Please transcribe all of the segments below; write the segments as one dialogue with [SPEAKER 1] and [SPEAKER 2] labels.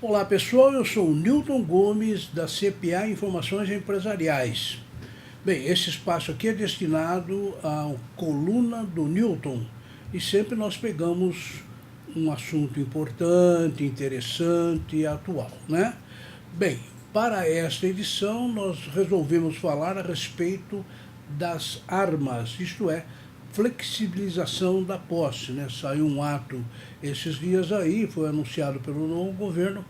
[SPEAKER 1] Olá pessoal, eu sou o Newton Gomes da CPA Informações Empresariais. Bem, esse espaço aqui é destinado à coluna do Newton e sempre nós pegamos um assunto importante, interessante e atual, né? Bem, para esta edição nós resolvemos falar a respeito das armas, isto é, flexibilização da posse, né? Saiu um ato esses dias aí, foi anunciado pelo novo governo,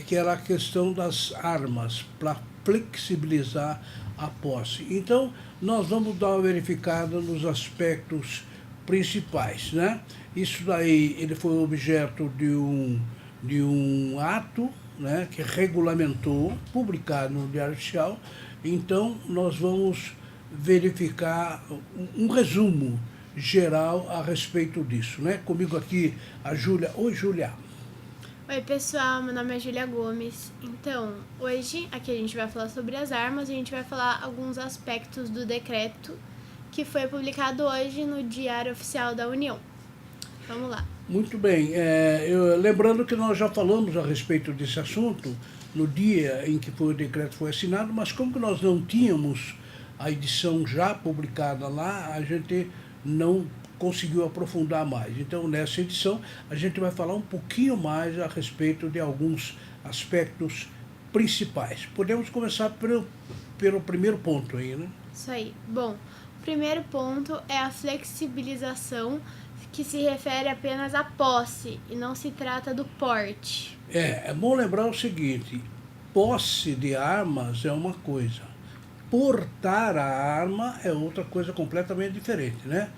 [SPEAKER 1] que era a questão das armas, para flexibilizar a posse. Então, nós vamos dar uma verificada nos aspectos principais, né? Isso daí, ele foi objeto de um ato, né, que regulamentou, publicado no Diário Oficial. Então, nós vamos verificar um resumo geral a respeito disso, né? Comigo aqui a Júlia. Oi, Júlia.
[SPEAKER 2] Oi pessoal, meu nome é Júlia Gomes. Então, hoje aqui a gente vai falar sobre as armas e a gente vai falar alguns aspectos do decreto que foi publicado hoje no Diário Oficial da União. Vamos lá.
[SPEAKER 1] Muito bem. Lembrando que nós já falamos a respeito desse assunto no dia em que o decreto foi assinado, mas como que nós não tínhamos a edição já publicada lá, a gente não conseguiu aprofundar mais. Então, nessa edição, a gente vai falar um pouquinho mais a respeito de alguns aspectos principais. Podemos começar pelo primeiro ponto aí, né?
[SPEAKER 2] Isso aí. Bom, o primeiro ponto é a flexibilização, que se refere apenas à posse e não se trata do porte.
[SPEAKER 1] É bom lembrar o seguinte, posse de armas é uma coisa, portar a arma é outra coisa completamente diferente, né?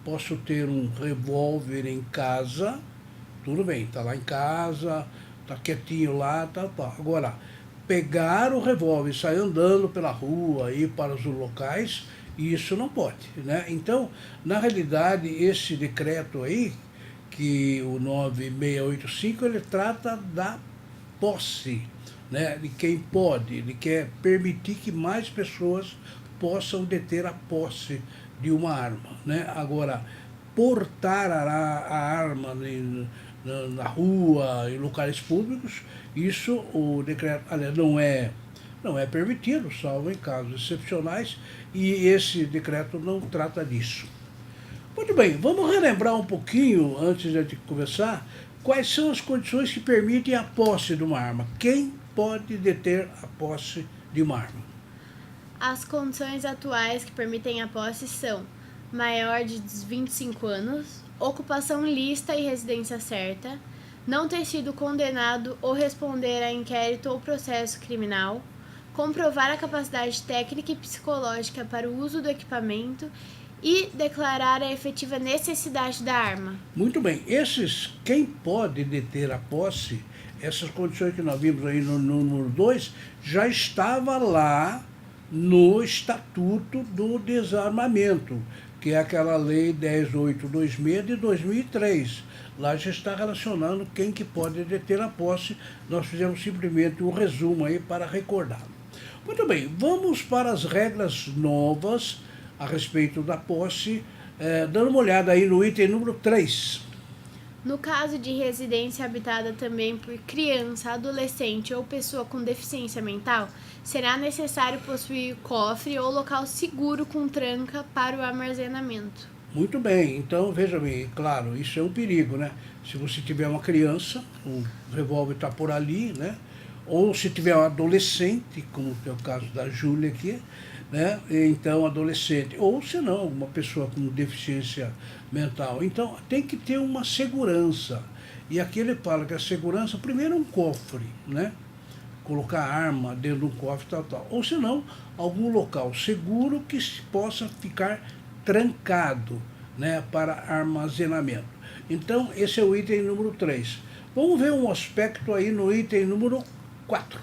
[SPEAKER 1] Posso ter um revólver em casa, tudo bem, tá lá em casa, tá quietinho lá, tá. Agora, pegar o revólver e sair andando pela rua, ir para os locais, isso não pode, né? Então, na realidade, esse decreto aí, que o 9685, ele trata da posse, né, de quem pode, ele quer permitir que mais pessoas possam deter a posse de uma arma, né? Agora, portar a arma na rua, em locais públicos, isso o decreto, aliás, não é permitido, salvo em casos excepcionais, e esse decreto não trata disso. Muito bem, vamos relembrar um pouquinho, antes de começar, quais são as condições que permitem a posse de uma arma. Quem pode deter a posse de uma arma?
[SPEAKER 2] As condições atuais que permitem a posse são maior de 25 anos, ocupação lícita e residência certa, não ter sido condenado ou responder a inquérito ou processo criminal, comprovar a capacidade técnica e psicológica para o uso do equipamento e declarar a efetiva necessidade da arma.
[SPEAKER 1] Muito bem, quem pode deter a posse, essas condições que nós vimos aí no número 2, já estava lá no Estatuto do Desarmamento, que é aquela lei 10.826 de 2003. Lá já está relacionando quem que pode deter a posse. Nós fizemos simplesmente um resumo aí para recordar. Muito bem, vamos para as regras novas a respeito da posse, dando uma olhada aí no item número 3.
[SPEAKER 2] No caso de residência habitada também por criança, adolescente ou pessoa com deficiência mental, será necessário possuir cofre ou local seguro com tranca para o armazenamento.
[SPEAKER 1] Muito bem, então veja bem, claro, isso é um perigo, né? Se você tiver uma criança, o revólver está por ali, né? Ou se tiver um adolescente, como é o caso da Júlia aqui, né? Então, adolescente, ou se não, uma pessoa com deficiência mental. Então, tem que ter uma segurança. E aqui ele fala que a segurança, primeiro, é um cofre, né? Colocar a arma dentro de um cofre, tal. Ou se não, algum local seguro que possa ficar trancado, né, para armazenamento. Então, esse é o item número 3. Vamos ver um aspecto aí no item número 4.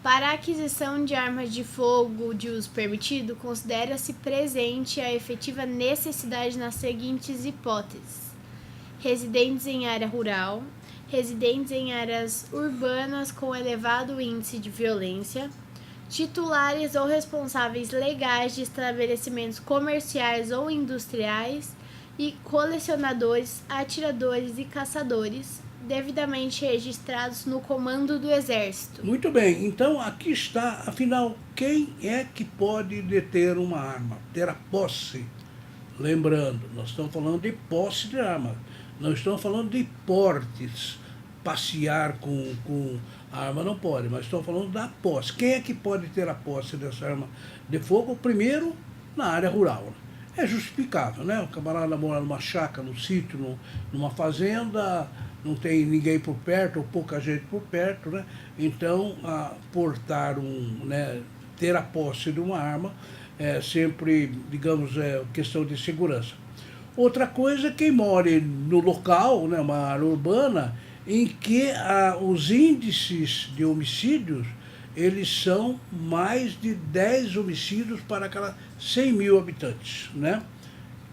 [SPEAKER 2] Para a aquisição de armas de fogo de uso permitido, considera-se presente a efetiva necessidade nas seguintes hipóteses: residentes em área rural, residentes em áreas urbanas com elevado índice de violência, titulares ou responsáveis legais de estabelecimentos comerciais ou industriais e colecionadores, atiradores e caçadores, devidamente registrados no comando do Exército.
[SPEAKER 1] Muito bem, então aqui está, afinal, quem é que pode deter uma arma, ter a posse? Lembrando, nós estamos falando de posse de arma, não estamos falando de portes, passear com a arma não pode, mas estamos falando da posse. Quem é que pode ter a posse dessa arma de fogo? Primeiro, na área rural. É justificável, né? O camarada mora numa chácara, num sítio, numa fazenda, não tem ninguém por perto, ou pouca gente por perto, né? Então, ter a posse de uma arma é sempre, digamos, questão de segurança. Outra coisa é quem mora no local, né, uma área urbana, em que os índices de homicídios, eles são mais de 10 homicídios para cada 100 mil habitantes, né?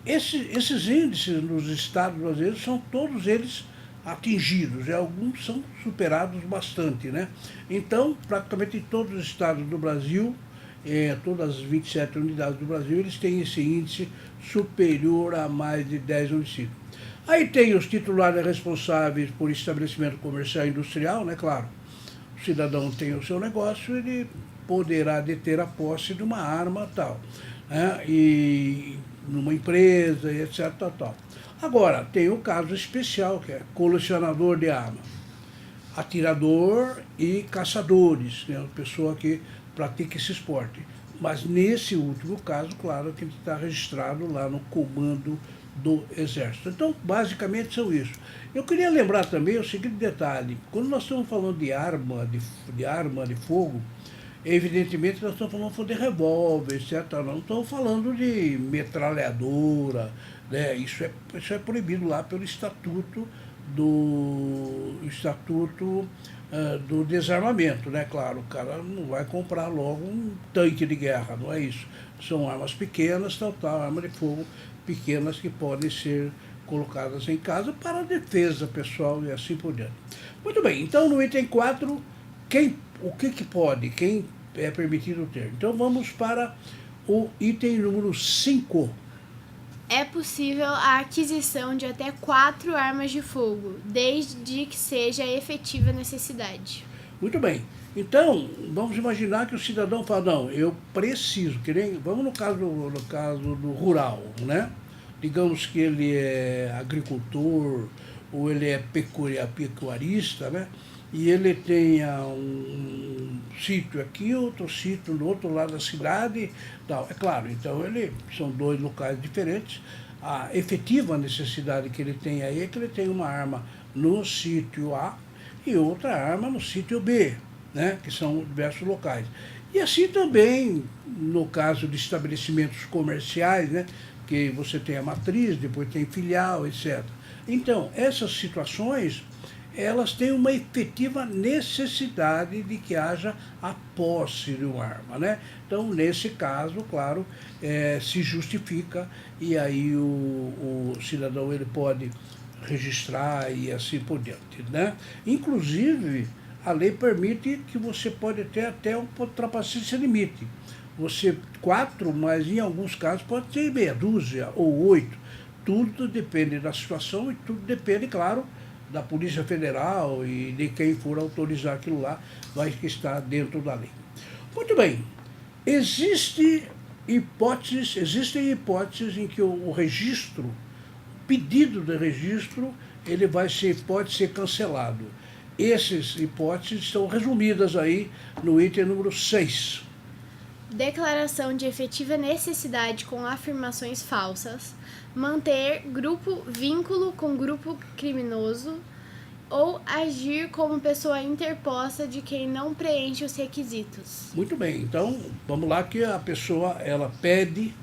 [SPEAKER 1] Esses índices nos estados brasileiros são todos eles atingidos, e alguns são superados bastante, né? Então, praticamente em todos os estados do Brasil, todas as 27 unidades do Brasil, eles têm esse índice superior a mais de 10 homicídios. Aí tem os titulares responsáveis por estabelecimento comercial e industrial, né? Claro, o cidadão tem o seu negócio, ele poderá deter a posse de uma arma tal, né? E numa empresa, e etc. Tal. Agora, tem o caso especial, que é colecionador de arma, atirador e caçadores, né? A pessoa que pratica esse esporte. Mas nesse último caso, claro, que ele está registrado lá no comando do Exército. Então, basicamente são isso. Eu queria lembrar também o seguinte detalhe: quando nós estamos falando de arma de fogo, evidentemente nós estamos falando de revólver, etc. Não estamos falando de metralhadora, né? Isso é proibido lá pelo Estatuto do Desarmamento, né? Claro, o cara não vai comprar logo um tanque de guerra, não é isso. São armas pequenas, arma de fogo pequenas que podem ser colocadas em casa para defesa pessoal e assim por diante. Muito bem, então no item 4, o que pode, quem é permitido ter? Então vamos para o item número 5.
[SPEAKER 2] É possível a aquisição de até 4 armas de fogo, desde que seja efetiva necessidade.
[SPEAKER 1] Muito bem. Então, vamos imaginar que o cidadão fala, não, eu preciso, vamos no caso do rural, né? Digamos que ele é agricultor ou ele é pecuarista, né? E ele tenha um sítio aqui, outro sítio no outro lado da cidade, tal. É claro, então são dois locais diferentes. A efetiva necessidade que ele tem aí é que ele tem uma arma no sítio A e outra arma no sítio B, né? Que são diversos locais. E assim também no caso de estabelecimentos comerciais, né? Que você tem a matriz, depois tem filial, etc. Então, essas situações, elas têm uma efetiva necessidade de que haja a posse de uma arma, né? Então, nesse caso, claro, se justifica e aí o cidadão ele pode registrar e assim por diante, né? Inclusive, a lei permite que você pode ter até ultrapassar esse limite. 4, mas em alguns casos pode ter meia dúzia ou 8. Tudo depende da situação e tudo depende, claro, da Polícia Federal e de quem for autorizar aquilo lá, vai estar dentro da lei. Muito bem, existem hipóteses em que o registro, pedido de registro, pode ser cancelado. Essas hipóteses estão resumidas aí no item número 6.
[SPEAKER 2] Declaração de efetiva necessidade com afirmações falsas, manter vínculo com grupo criminoso ou agir como pessoa interposta de quem não preenche os requisitos.
[SPEAKER 1] Muito bem, então vamos lá que a pessoa ela pede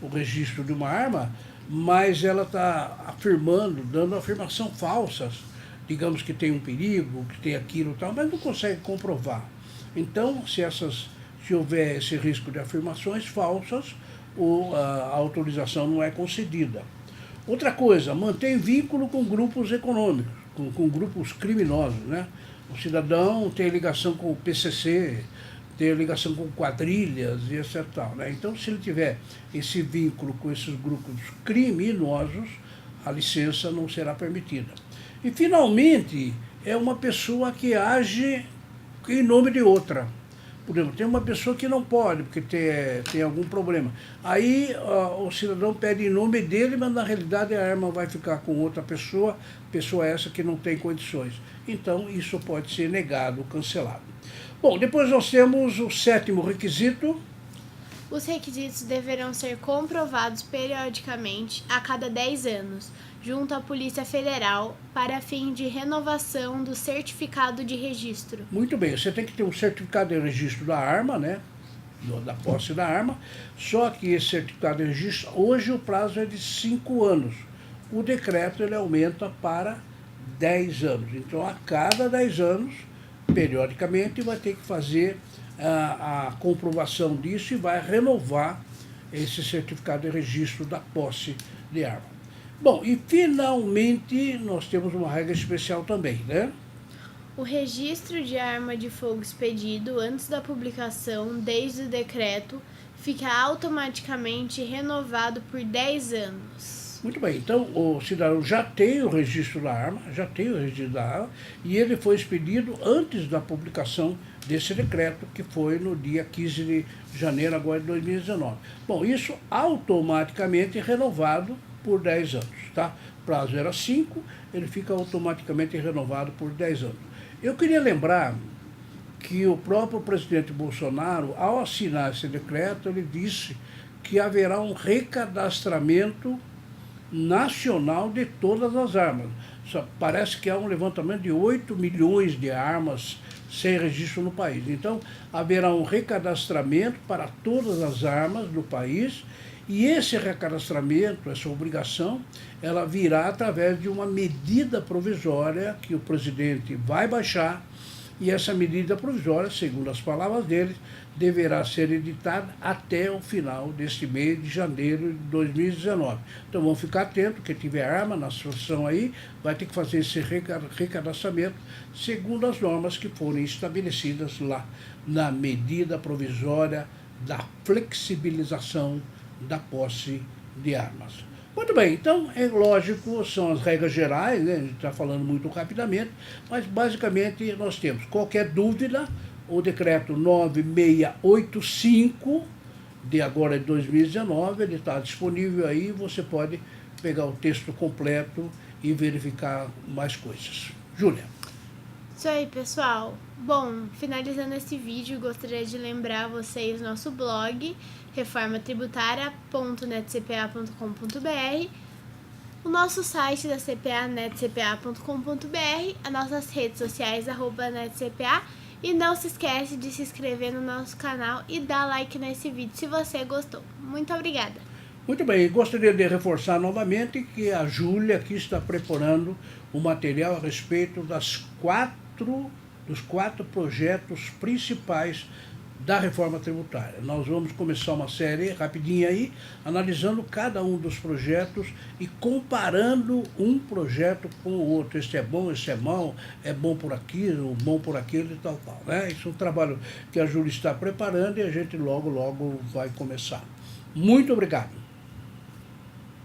[SPEAKER 1] o registro de uma arma, mas ela está afirmando, dando afirmação falsas, digamos que tem um perigo, que tem aquilo e tal, mas não consegue comprovar. Então, se houver esse risco de afirmações falsas, a autorização não é concedida. Outra coisa, mantém vínculo com grupos econômicos, com grupos criminosos, né? O cidadão tem ligação com o PCC, tem ligação com quadrilhas e etc. Né? Então, se ele tiver esse vínculo com esses grupos criminosos, a licença não será permitida. E, finalmente, é uma pessoa que age em nome de outra. Por exemplo, tem uma pessoa que não pode, porque tem algum problema. Aí o cidadão pede em nome dele, mas na realidade a arma vai ficar com outra pessoa essa que não tem condições. Então isso pode ser negado, cancelado. Bom, depois nós temos o 7º requisito.
[SPEAKER 2] Os requisitos deverão ser comprovados periodicamente a cada 10 anos, junto à Polícia Federal, para fim de renovação do certificado de registro.
[SPEAKER 1] Muito bem, você tem que ter um certificado de registro da arma, né? Da posse da arma, só que esse certificado de registro, hoje o prazo é de 5 anos. O decreto ele aumenta para 10 anos. Então, a cada 10 anos, periodicamente, vai ter que fazer a comprovação disso e vai renovar esse certificado de registro da posse de arma. Bom, e finalmente nós temos uma regra especial também, né?
[SPEAKER 2] O registro de arma de fogo expedido antes da publicação, desde o decreto, fica automaticamente renovado por 10 anos.
[SPEAKER 1] Muito bem, então o cidadão já tem o registro da arma, e ele foi expedido antes da publicação desse decreto, que foi no dia 15 de janeiro agora de 2019. Bom, isso automaticamente renovado por 10 anos, tá? O prazo era 5, ele fica automaticamente renovado por 10 anos. Eu queria lembrar que o próprio presidente Bolsonaro, ao assinar esse decreto, ele disse que haverá um recadastramento nacional de todas as armas. Só parece que há um levantamento de 8 milhões de armas sem registro no país. Então, haverá um recadastramento para todas as armas do país, e esse recadastramento, essa obrigação, ela virá através de uma medida provisória que o presidente vai baixar, e essa medida provisória, segundo as palavras dele, deverá ser editada até o final deste mês de janeiro de 2019. Então vamos ficar atentos, quem tiver arma na situação aí, vai ter que fazer esse recadastramento segundo as normas que forem estabelecidas lá na medida provisória da flexibilização da posse de armas. Muito bem, então é lógico, são as regras gerais, né? A gente está falando muito rapidamente, mas basicamente nós temos qualquer dúvida, o decreto 9685 de agora de 2019, ele está disponível aí, você pode pegar o texto completo e verificar mais coisas. Júlia.
[SPEAKER 2] Isso aí, pessoal. Bom, finalizando esse vídeo, gostaria de lembrar vocês nosso blog, reformatributária.netcpa.com.br, o nosso site da CPA, netcpa.com.br, as nossas redes sociais, @netcpa, e não se esquece de se inscrever no nosso canal e dar like nesse vídeo se você gostou. Muito obrigada!
[SPEAKER 1] Muito bem, gostaria de reforçar novamente que a Júlia aqui está preparando o material a respeito dos 4 projetos principais da reforma tributária. Nós vamos começar uma série rapidinha aí, analisando cada um dos projetos e comparando um projeto com o outro. Este é bom, este é mau, é bom por aquilo e tal, né? Isso é um trabalho que a Júlia está preparando e a gente logo vai começar. Muito obrigado.